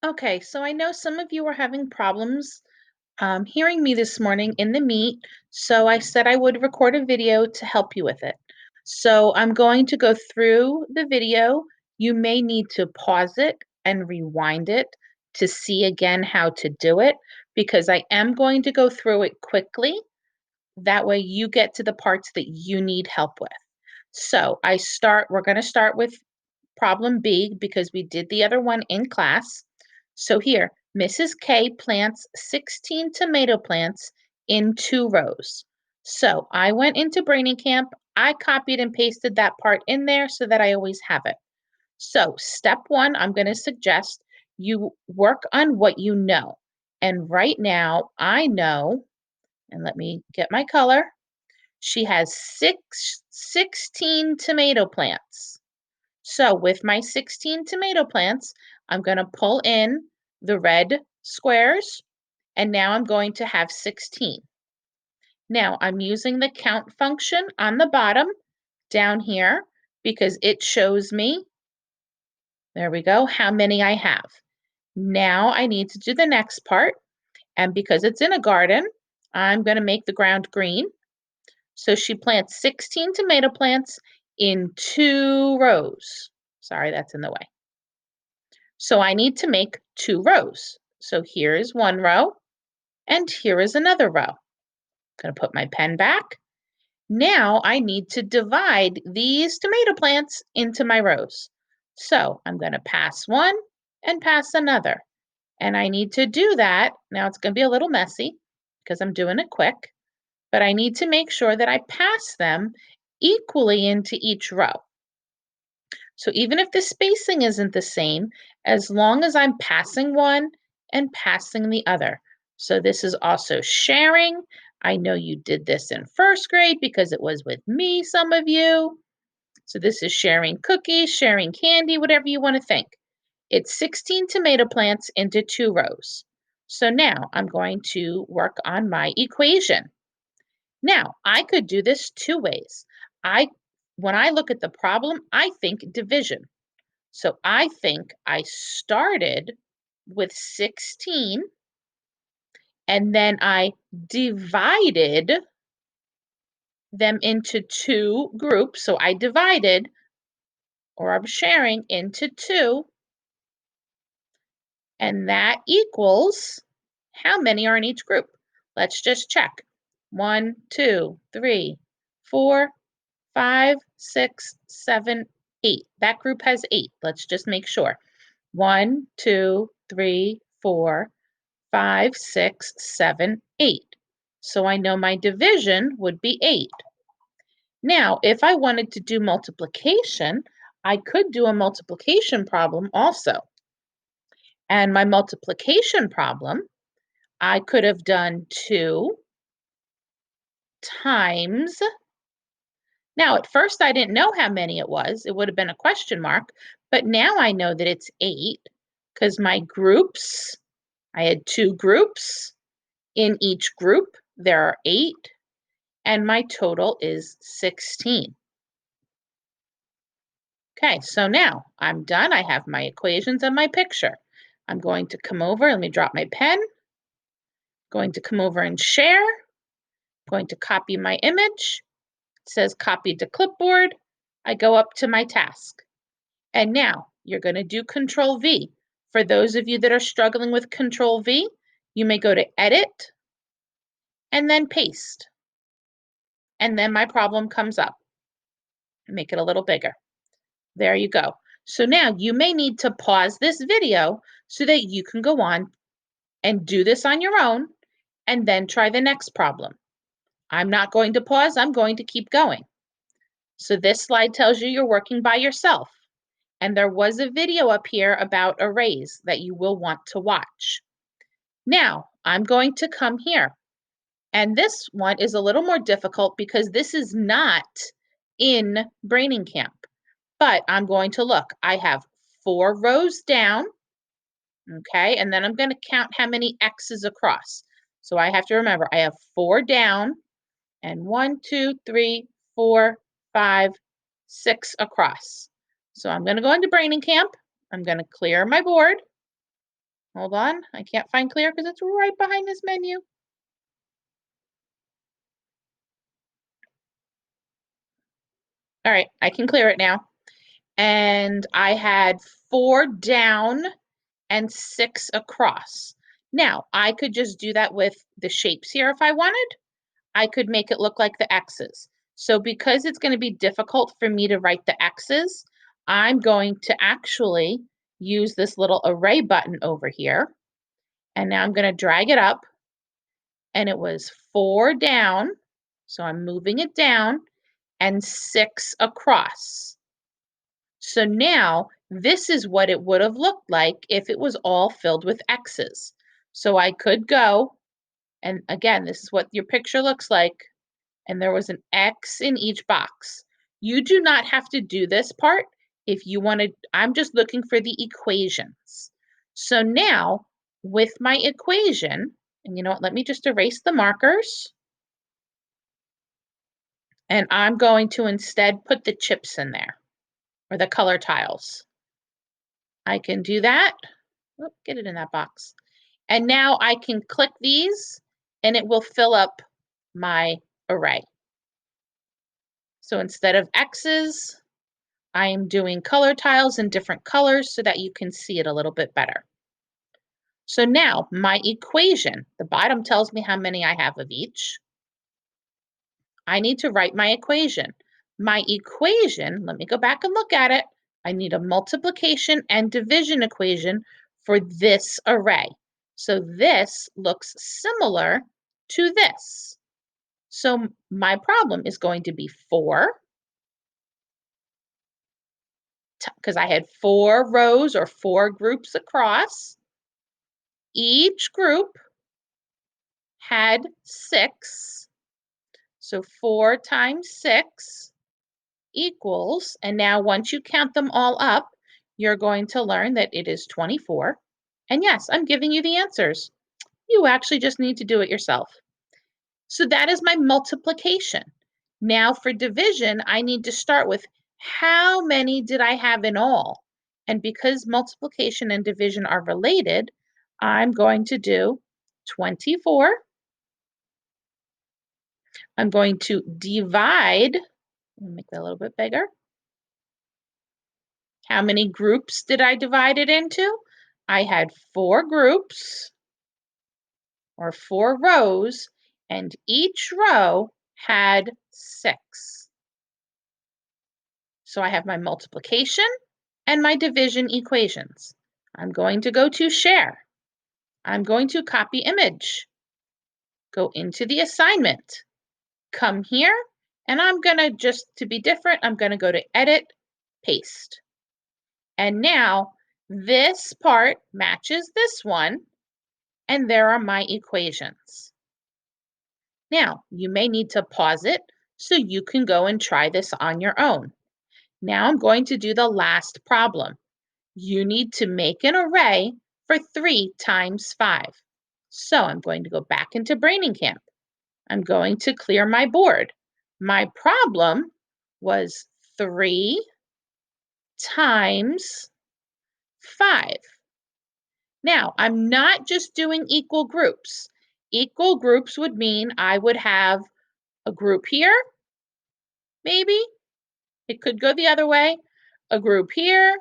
Okay, so I know some of you are having problems hearing me this morning in the Meet, so I said I would record a video to help you with it. So I'm going to go through the video. You may need to pause it and rewind it to see again how to do it because I am going to go through it quickly. That way you get to the parts that you need help with. So we're going to start with problem B because we did the other one in class. So here, Mrs. K plants 16 tomato plants in 2 rows. So I went into Braining Camp. I copied and pasted that part in there so that I always have it. So step one, I'm going to suggest you work on what you know. And right now I know, and let me get my color, she has 16 tomato plants. So with my 16 tomato plants, I'm going to pull in the red squares, and now I'm going to have 16. Now I'm using the count function on the bottom down here because it shows me, there we go, how many I have. Now I need to do the next part, and because it's in a garden, I'm going to make the ground green. So she plants 16 tomato plants in 2 rows. Sorry, that's in the way. So I need to make 2 rows. So here is 1 row, and here is another row. I'm going to put my pen back. Now I need to divide these tomato plants into my rows. So I'm going to pass one and pass another. And I need to do that. Now it's going to be a little messy because I'm doing it quick, but I need to make sure that I pass them equally into each row. So even if the spacing isn't the same, as long as I'm passing one and passing the other. So this is also sharing. I know you did this in first grade because it was with me, some of you. So this is sharing cookies, sharing candy, whatever you want to think. It's 16 tomato plants into 2 rows. So now I'm going to work on my equation. Now, I could do this 2 ways. When I look at the problem, I think division. So I think I started with 16 and then I divided them into 2 groups. So I divided, or I'm sharing, into 2, and that equals how many are in each group? Let's just check. 1, 2, 3, 4, 5, 6, 7, 8. That group has 8. Let's just make sure. 1, 2, 3, 4, 5, 6, 7, 8. So I know my division would be 8. Now, if I wanted to do multiplication, I could do a multiplication problem also. And my multiplication problem, I could have done 2 times. Now, at first I didn't know how many it was. It would have been a question mark, but now I know that it's 8 because my groups, I had 2 groups. In each group, there are 8, and my total is 16. Okay, so now I'm done. I have my equations and my picture. I'm going to come over, let me drop my pen, going to come over and share, going to copy my image. It says copy to clipboard. I go up to my task. And now you're going to do Control V. For those of you that are struggling with Control V, you may go to Edit and then Paste. And then my problem comes up. Make it a little bigger. There you go. So now you may need to pause this video so that you can go on and do this on your own and then try the next problem. I'm not going to pause, I'm going to keep going. So this slide tells you you're working by yourself. And there was a video up here about arrays that you will want to watch. Now, I'm going to come here. And this one is a little more difficult because this is not in Braining Camp. But I'm going to look. I have 4 rows down, okay? And then I'm going to count how many X's across. So I have to remember, I have 4 down and 1, 2, 3, 4, 5, 6 across. So I'm going to go into Braining Camp. I'm going to clear my board. Hold on, I can't find clear because it's right behind this menu. All right, I can clear it now. And I had 4 down and 6 across. Now, I could just do that with the shapes here if I wanted. I could make it look like the X's. So because it's going to be difficult for me to write the X's, I'm going to actually use this little array button over here. And now I'm going to drag it up. And it was 4 down. So I'm moving it down and 6 across. So now this is what it would have looked like if it was all filled with X's. So I could go, and again, this is what your picture looks like, and there was an X in each box. You do not have to do this part if you want to. I'm just looking for the equations. So now with my equation, and you know what, let me just erase the markers. And I'm going to instead put the chips in there, or the color tiles. I can do that. Oh, get it in that box. And now I can click these and it will fill up my array. So instead of X's, I am doing color tiles in different colors so that you can see it a little bit better. So now my equation, the bottom tells me how many I have of each. I need to write my equation. My equation, let me go back and look at it. I need a multiplication and division equation for this array. So this looks similar to this. So my problem is going to be 4, because I had 4 rows or 4 groups across. Each group had 6. So 4 times 6 equals, and now once you count them all up, you're going to learn that it is 24. And yes, I'm giving you the answers. You actually just need to do it yourself. So that is my multiplication. Now for division, I need to start with how many did I have in all? And because multiplication and division are related, I'm going to do 24. I'm going to divide, make that a little bit bigger. How many groups did I divide it into? I had 4 groups or 4 rows, and each row had 6. So I have my multiplication and my division equations. I'm going to go to share. I'm going to copy image. Go into the assignment. Come here, and I'm going to, just to be different, I'm going to go to edit, paste. And now this part matches this one, and there are my equations. Now, you may need to pause it so you can go and try this on your own. Now I'm going to do the last problem. You need to make an array for 3 times 5. So I'm going to go back into Braining Camp. I'm going to clear my board. My problem was 3 times 5. Now, I'm not just doing equal groups. Equal groups would mean I would have a group here, maybe. It could go the other way. A group here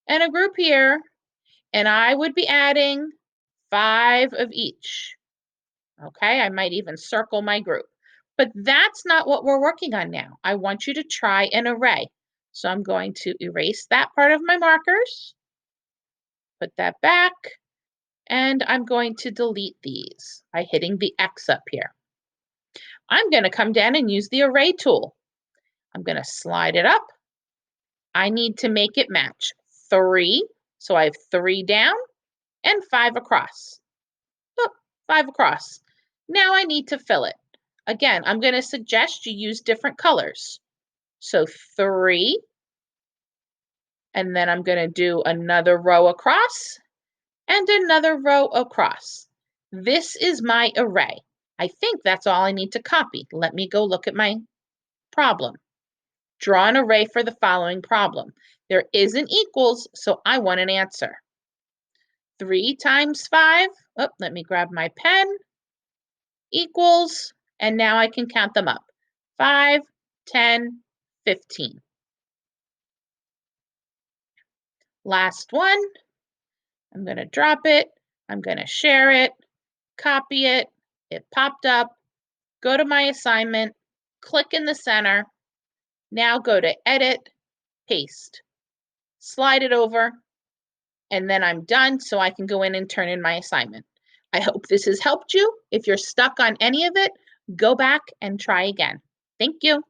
and a group here. And I would be adding 5 of each. Okay, I might even circle my group. But that's not what we're working on now. I want you to try an array. So I'm going to erase that part of my markers, put that back, and I'm going to delete these by hitting the X up here. I'm going to come down and use the array tool. I'm going to slide it up. I need to make it match 3. So I have 3 down and 5 across. Oh, 5 across. Now I need to fill it. Again, I'm going to suggest you use different colors. So 3, and then I'm going to do another row across and another row across. This is my array. I think that's all I need to copy. Let me go look at my problem. Draw an array for the following problem. There isn't equals, so I want an answer. 3 times 5, oh, let me grab my pen, equals, and now I can count them up. 5, 10, 15. Last one. I'm going to drop it. I'm going to share it, copy it. It popped up. Go to my assignment, click in the center. Now go to Edit, Paste. Slide it over, and then I'm done so I can go in and turn in my assignment. I hope this has helped you. If you're stuck on any of it, go back and try again. Thank you.